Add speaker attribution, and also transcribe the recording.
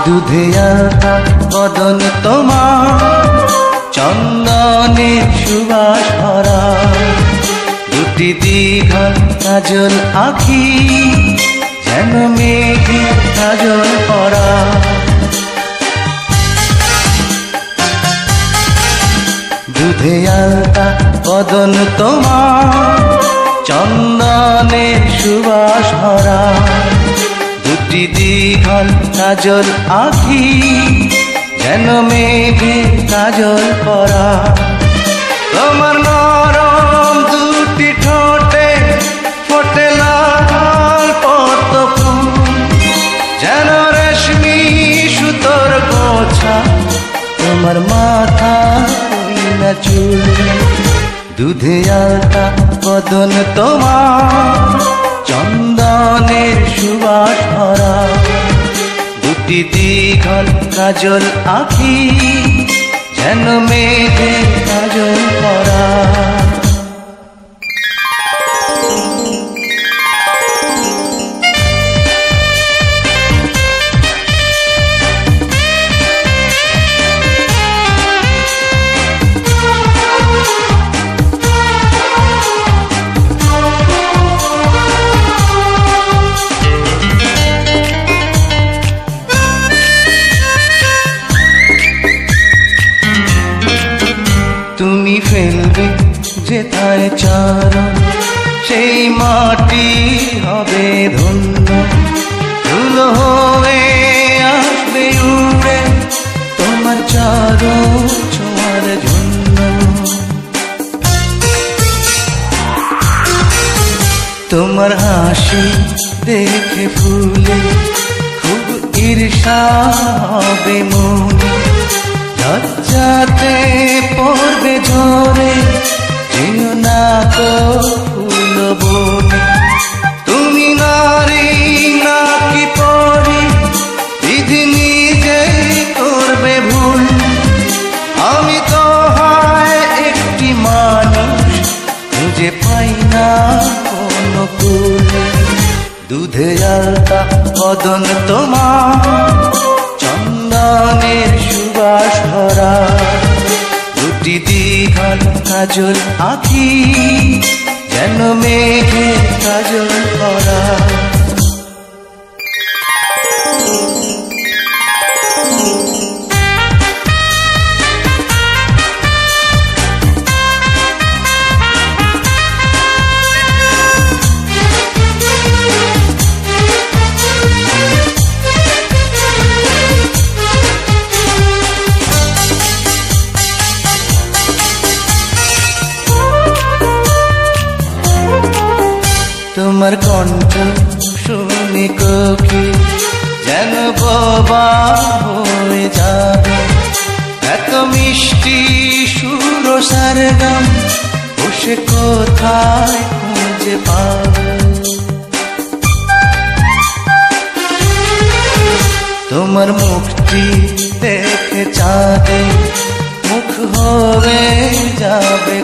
Speaker 1: দুধে আলতা বদন তোমার, চন্দনের সুবাস ভরা, দুটি দীঘল কাজল আঁখি, যেন মেঘে কাজল পরা। দুধে আলতা বদন তোমার, চন্দনের সুবাস ভরা, দুটি দীঘল কাজল আঁখি, যেন মেঘে কাজল পরা। তোমার নরম দুটি ঠোঁটে ফোটে লাল পদ্ম ফুল, যেন রেশমি সুতোর গোছা, তোমার মাথা না চুল। দুধে আলতা বদন তোমার, চন্দনের সুবাস ভরা, দুটি দীঘল কাজল আঁখি, যেন মেঘে কাজল পরা। তুমি ফেলবে যেথায় চরণ, সেই মাটি হবে ধন্য, ধুলো হয়ে আসবে উড়ে তোমার চরণ ছোঁয়ার জন্য। তোমার হাসি দেখে ফুলে খুব ঈর্ষা হবে মনে, লজ্জাতে পড়বে ঝরে, যেও না তো ফুল বনে। তুমি নারী নাকি পরি, বিধি নিজেই করবে ভুল, আমি তো হয় একটি মানুষ, খুঁজে পাই না কোনো কুল। দুধে আলতা বদন তোমার, চন্দনের সুবাস ভরা, দুটি দীঘল কাজল আঁখি, যেন মেঘে কাজল পরা। তোমার কণ্ঠ শুনে কোকি যেন বোবা হয়ে যাবে, এত মিষ্টি সুর সারগাম বসে কোথায় খুঁজে পাবে। তোমার মুখটি দেখে চাঁদে মুখ হয়ে যাবে।